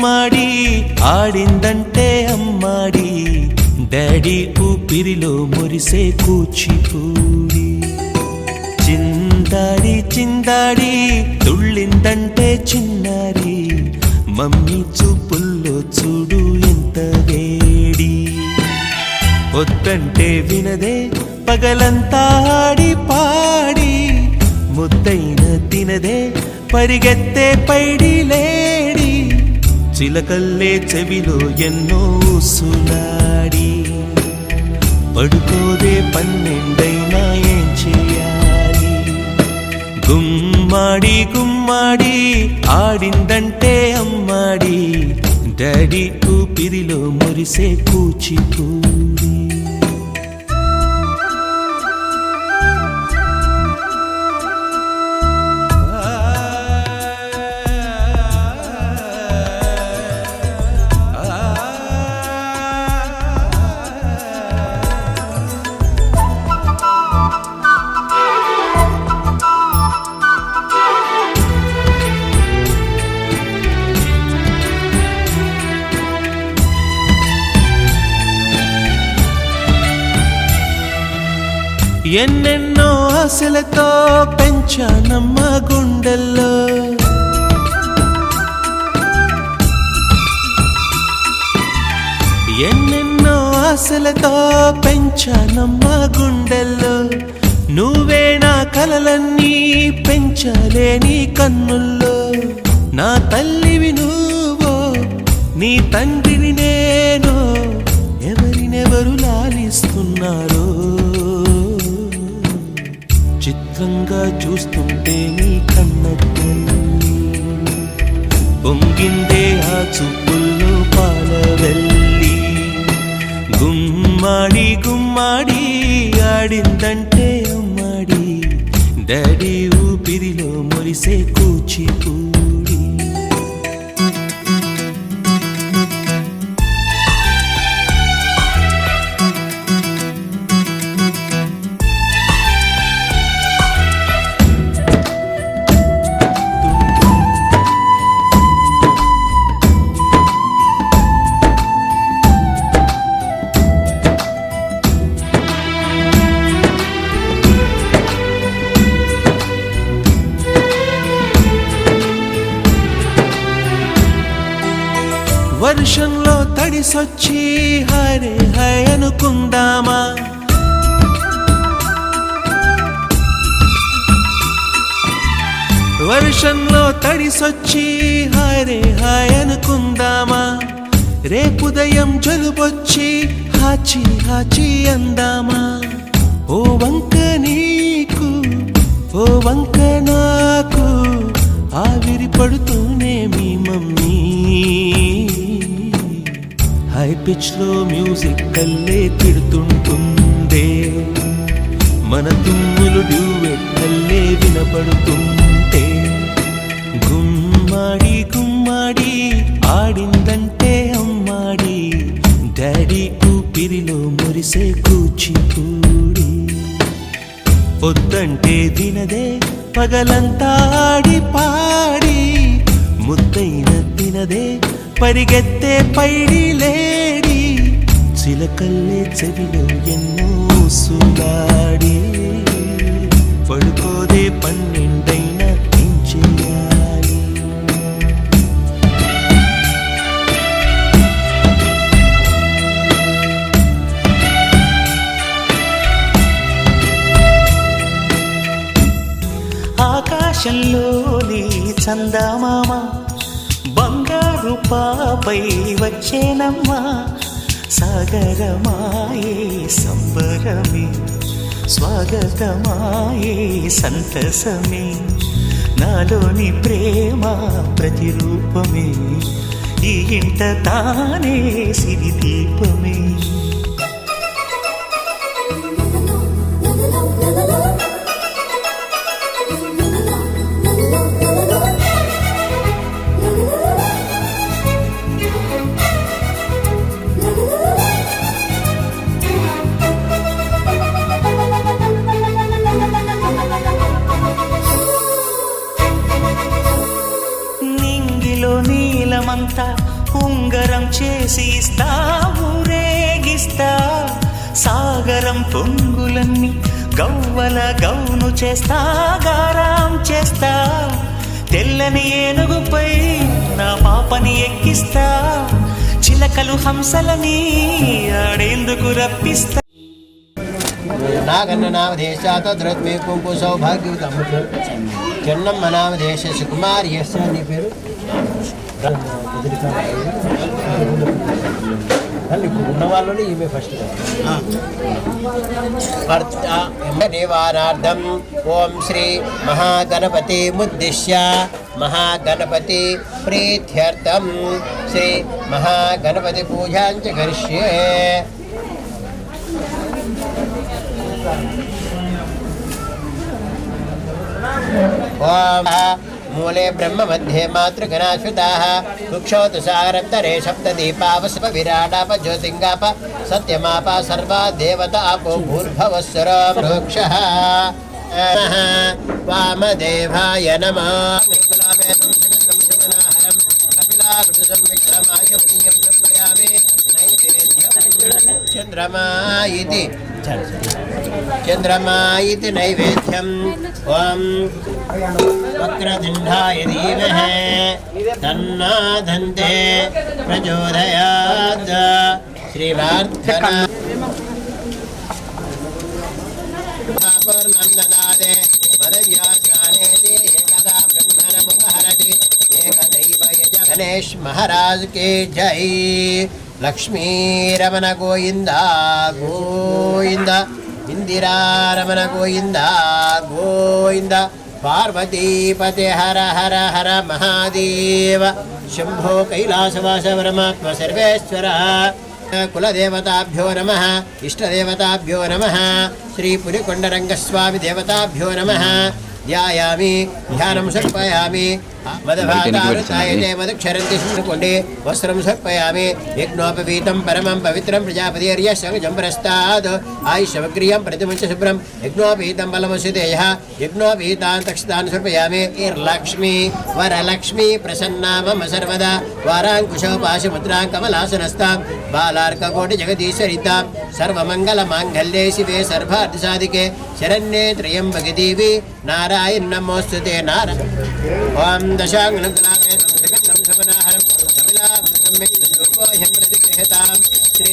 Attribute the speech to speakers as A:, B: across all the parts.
A: గుమ్మాడి ఆడిందంటే అమ్మాడి డాడీ ఊపిరిలో మురిసే కూచిపూడి చిందాడి చిందాడి తుళ్ళిందంటే చిన్నారి మమ్మీ చూపుల్లో చూడు ఎంత వేడి వద్దంటే వినదే పగలంతా ఆడి పాడి ముద్దైన తినదే పరిగెత్తే పైడి లేడి చిలకల్లే చెవిలో ఎన్నో ఊసులాడి పడుకోదే పన్నెండైనా ఏం చేయాలి గుమ్మాడి గుమ్మాడి ఆడిందంటే అమ్మాడి డాడీ ఊపిరిలో మురిసే కూచిపూడి ఎన్నెన్నో ఆశలతో పెంచానమ్మ గుండెల్లో ఎన్నెన్నో ఆశలతో పెంచానమ్మ గుండెల్లో నువ్వే నా కలలన్నీ పెంచలేని కన్నుల్లో నా తల్లివి నువ్వో నీ తండ్రిని నేను ఎవరినెవరు లాలిస్తున్నారో చిత్రంగా చూస్తుంటే నీ కన్న తల్లి పొంగిందే ఆ చూపుల్లో పాలవెల్లి గుమ్మాడి గుమ్మాడి ఆడిందంటే అమ్మాడి డాడీ ఊపిరిలో మురిసే కూచిపూడి వర్షంలో తడిసొచ్చి హరే హై అనుకుందామా వర్షంలో తడిసొచ్చి హరే హై అనుకుందామా రేపుదయం జలుబొచ్చి హాచి హాచి అందామా ఓ వంక నీకు ఓ వంక నాకు ఆవిరి పడుతూనే మీ మమ్మీ హై పిచ్ లో మ్యూజిక్ కల్లే తిడుతుంటుందే మన తుమ్ములు డ్యూయెట్ కల్లే వినపడుతుంటే గుమ్మాడి గుమ్మాడి ఆడిందంటే అమ్మాడి డాడీ ఊపిరిలో మురిసే కూచిపూడి వద్దంటే తినదే పగలంతా ఆడి పాడి ముద్దైన తినదే పరిగెత్తే పైడి లేడి చిలకల్లే చెవిలో ఎన్నో సులాడి పడుకోదే పన్నెండైనా ఏం చేయాలి
B: ఆకాశంలోని చందమామ బంగారు పాపై వచ్చేనమ్మా సాగరమాయే సంబరమే స్వాగతమాయే సంతసమే నాలోని ప్రేమ ప్రతిరూపమే ఈ ఇంట తానే సిరిదీపమే నీలమంతా సిగ్గులన్నీ గవ్వల గౌను చేస్తా గారాం చేస్తా తెల్లని ఏనుగుపై నా పాపని ఎక్కిస్తా చిలకలు హంసలని ఆడేందుకు రప్పిస్తా
C: నాగన్ననామధేశాత ద్రద్మే కుంకు సౌభాగ్యయుతం చెన్నమ్మ నామధేశ కుమార్ యశ్ నీ పేరు ఇప్పుడు ఉన్న వాళ్ళని ఈమె ఫస్ట్ నివారార్థం ఓం శ్రీ మహాగణపతి ముద్దిశ్య మహాగణపతి ప్రీత్యర్థం శ్రీ మహాగణపతి పూజాంచ కరిష్యే. ఓం మూలే బ్రహ్మ మధ్యే మాతృగణాశ్వతాః కుక్షోతుసారంతరే సప్తదీపావస్వ విరాడాప జ్యోతింగాప సత్యమాప సర్వా దేవత ఆపో భూర్భవస్వరో మోక్షః. వామదేవాయ నమః. చంద్రమా ఇది నైవేద్యం. ఓం వక్రతుండాయ ధీమహి తన్నో దంతే ప్రచోదయాత్. శ్రీవార్థన పూర్ణందనాదే మదవ్యాఖ్యానేతి ఏకదా బ్రహ్మణముపహరతి ఏకదైవ యజ. గణేష్ మహారాజ్ కి జై. లక్ష్మీ రమణ గోయింద గోయింద. ఇందిరారమణ గోయింద గోయింద. పార్వతీపతే హర హర హర మహాదేవ. శంభో కైలాసవాస పరమాత్మ సర్వేశ్వర. కులదేవతాభ్యో నమః. ఇష్టదేవతాభ్యో నమః. శ్రీ పులికొండరంగస్వామి దేవతాభ్యో నమః. ధ్యాయామి ధ్యానం సమర్పయామి. మదభాగారుతాయతే మదక్షరంతి శృణుకొండే వస్త్రం సమర్పయామి. యజ్ఞోపవీతం పరమం పవిత్రం ప్రజాపతిర్య సంగజం ప్రస్తాద్ ఆయుష్యవగ్రియం ప్రతిమంచ శుభ్రం యజ్ఞోపవీతం బలమసుదేయః. యజ్ఞోపవీతాన్ తక్షతాన్ సమర్పయామి. లక్ష్మీ వరలక్ష్మీ ప్రసన్నా మమ సర్వదా. వారాంకుశోపాశముద్రాం కమలాసనస్తాం బాలార్కకోటి జగదీశ్వరితాం. సర్వమంగళమాంగళ్యే శివే సర్వార్థసాధికే శరణ్యే త్రయంబకే దేవి నారాయణ నమోస్తుతే. ఓం దశాంగులం కళావేదం సుగంధం సమనాహరం కపిలామృతం ప్రతిగృహతాం. శ్రీ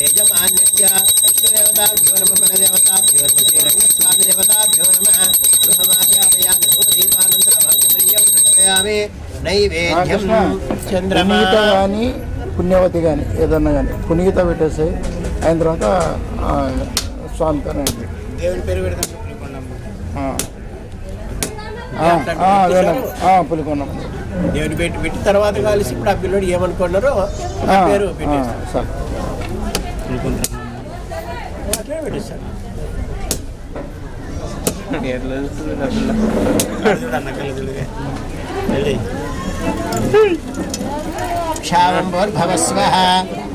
C: యజమాన్యస్య ఇష్టదేవతాభ్యో నమః. కులదేవతాభ్యో నమః. శ్రీరంగస్వామి దేవతాభ్యో నమః. గృహమాధ్యాపయామి ధూపదీపానంతరమర్ఘ్యమన్యం సమర్పయామి. నైవేద్యం చంద్రమా
D: కానీ పుణ్యవతి కానీ ఏదన్నా కానీ పునీత పెట్టేసి అయిన తర్వాత స్వామి కానీ
C: దేవుని పేరు పెడతాం.
D: పులికొండం
C: దేవుని పెట్టి తర్వాత కలిసి ఇప్పుడు ఆ పిల్లడు ఏమనుకున్నారో ఆ పేరు పెట్టేస్తాం.
D: సార్
C: అట్లే పెట్టేస్తాను. క్షామంబోర్భవస్వః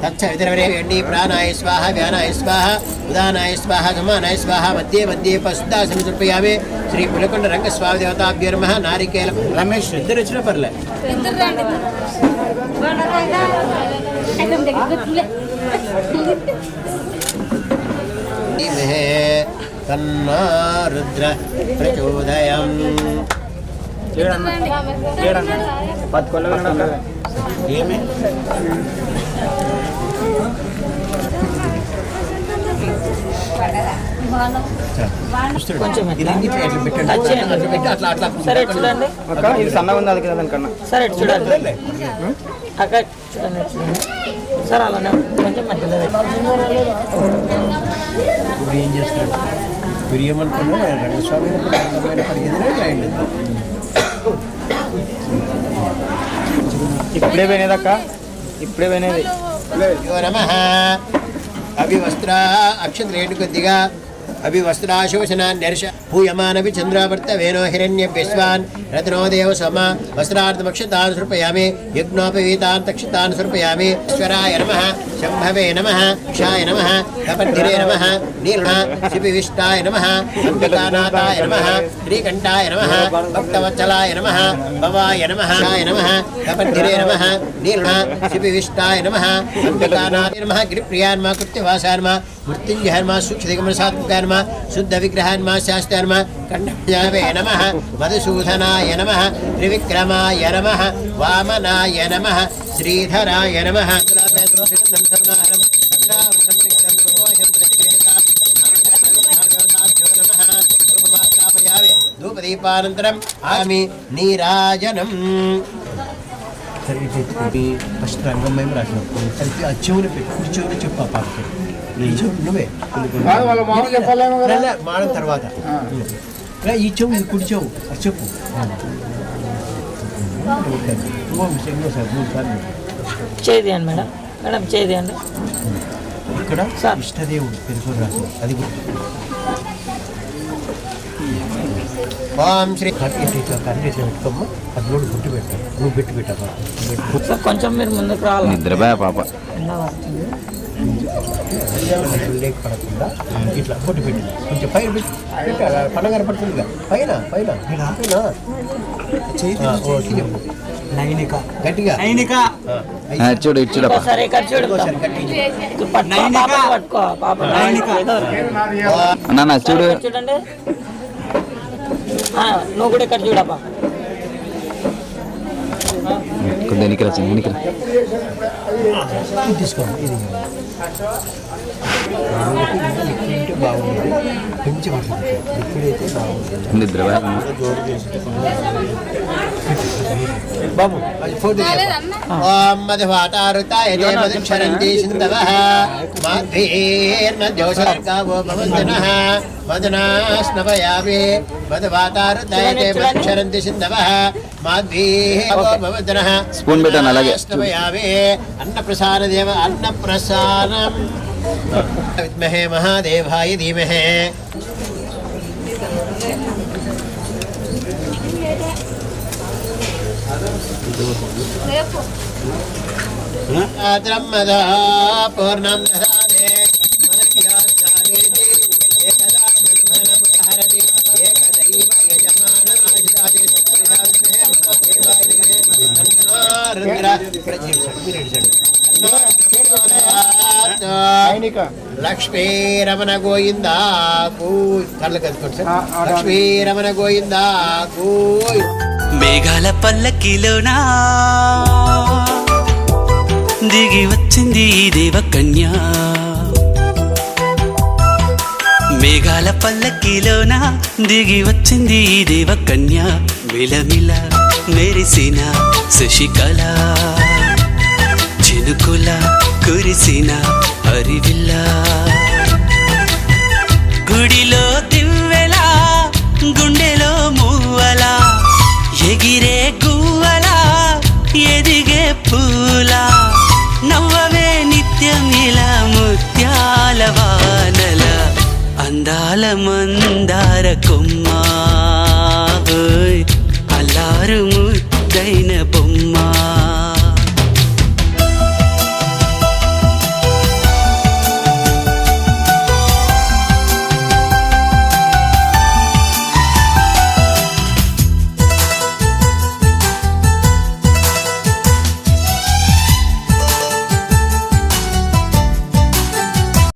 C: తచ్చవితరవరేణి ప్రాణాయ స్వాహ వ్యానాయ స్వాహ ఉదానాయ స్వాహ సమానాయ స్వాహ మధ్యే మధ్యే పశుదాసం సమర్పయామి. శ్రీ పులికొండ రంగస్వామి దేవతాభ్యో నమః. నారికేల రమేష్ ఇద్దరు వచ్చినా పర్లే. తన్నా రుద్ర ప్రచోదయం. ఏమి
E: సరే చూడండి.
D: ఇది సన్నగా ఉంది అది కదా దానికన్నా.
E: సరే చూడండి అక్కడ చూడండి చూడండి సార్. అలానే కొంచెం మధ్యలో
C: ఇప్పుడు ఏం చేస్తాడు? మీరు ఏమనుకున్నా రంగస్వామి
D: ఇప్పుడే పోయినదక్క ఇప్పుడే పోయినది.
C: నమః. అభివస్త్ర అక్షంద్రేణు కొద్దిగా అభివస్త్రాశోషనాన్యర్ష పూయమానవి చంద్రావర్త వేణో హిరణ్యభ్యస్వాన్ రత్నో దేవ సమ వస్త్రార్థమక్షతాన్ సమర్పయామి. యజ్ఞోపవీతాన్ తక్షతాన్ సమర్పయామి. ఈశ్వరాయ నమః. శంభవే నమః క్షాయ నమః కపర్ధిరే నమః నీలః శిపివిష్టాయ నమః అంబికానాథాయ నమః శ్రీకంఠాయ నమః భక్తవత్సలాయ నమః భవాయ నమః క్షాయ నమః కపర్ధిరే నమః నీలః శిపివిష్టాయ నమః అంబికానాథాయ నమః గిరిప్రియాయ నమః కృత్యవాసాయ నమః మృత్యుంజయాయ నమః సూక్ష్మదిగమనసాత్మకాయ నమః శుద్ధ విగ్రహాయ నమః శాస్త్రాయ నమః కంఠభ్యావే నమః మధుసూదనాయ నమః త్రివిక్రమాయ నమః వామనాయ నమః శ్రీధరాయ నమః ధూపదీపానంతరం ఆమి నీరాజనం.
A: ఫస్ట్ రంగమయం రాసిన ఆ చెవులు పెట్టి కుడి చెవులు చెప్పు ఆ పాపకి ఈ చెవు నువ్వే
D: వాళ్ళ మామూలు చెప్పాలేమో కదా.
A: మాడిన తర్వాత ఈ చెవు ఇది కుడి చెవు అది చెప్పు. సార్ 3 సార్లు
E: చేయండి మేడం. మేడం చేయండి.
A: ఇక్కడ
E: సార్.
A: ఇష్టదేవుడు పెరుగు రాసిన అది
C: ఓం శ్రీ
A: ఇట్లా కర్రీ పెట్టుకోమ్మా అది నోడు గుట్టు పెట్టాలి నువ్వు పెట్టి పెట్టమ్మా.
E: సార్ కొంచెం మీరు ముందుకు రావాలి.
F: నిద్రపోయా పాప.
A: లేకపోకుండా ఇట్లా పొట్టు పెట్టి కొంచెం పైన పెట్టి పండుగ కనపడుతుందిగా పైన పైన చెప్పు నైనిక గట్టిగా నైనిక
F: చూడు ఇటు చూడప్ప.
E: సరే ఇక్కడ చూడు. పట్టుకో పాప.
F: అన్న చూడు.
E: చూడండి. నువ్వు కూడా ఇక్కడ చూడప్ప.
F: కొద్దిగా ఎన్నికలు వచ్చింది ఎన్నికలు.
A: తీసుకోండి ఇది బాగుంది కొంచెం ఇప్పుడైతే బాగుంది
F: నిద్రపోయా.
A: బాబు అది ఫోటో
C: ఓం మధువాతారుతాయ తే మధుక్షరంతి సింధవః మాధ్వీర్మధ్యోసర్గావో భవంతనః మధునాస్నవయామి మధువాతారుతాయ తే మధుక్షరంతి సింధవః మాధ్వీర్వో భవంతనః
F: స్పూన్ పెట్టాను అలాగే.
C: స్నవయామి అన్నప్రసాదదేవ అన్నప్రసాదం విద్మహే మహాదేవాయ ధీమహే. మదా పూర్ణం దదాదే మదక్యాసానేతి ఏకదా బ్రహ్మణముపహరతి ఏకదైవ యజమాన ఆదిదాదే తత్ప్రసాదే మహాదేవాయ ధీమహి తన్నో రుద్ర లక్ష్మీరమణ గోయిందా కూయ్ కళ్ళు కదుకోండి సార్. లక్ష్మీరమణ గోయిందా కూయ్.
B: మేఘాల పల్లకిలోనా దిగి వచ్చింది ఈ దేవకన్య. మేఘాల పల్లకిలోన దిగి వచ్చింది ఈ దేవకన్య. మిలమిల మెరిసిన శశికళ చినుకుల కురిసిన హరివిల్ల. గుడిలో దివ్వెలా గుండెలో మువ్వలా ఎగిరే గువ్వలా ఎదిగే పూలా నవ్వవే నిత్యం ఇలా ముత్యాల వానల అందాల మందార కొమ్మ అల్లారు ముద్దైన బొమ్మ.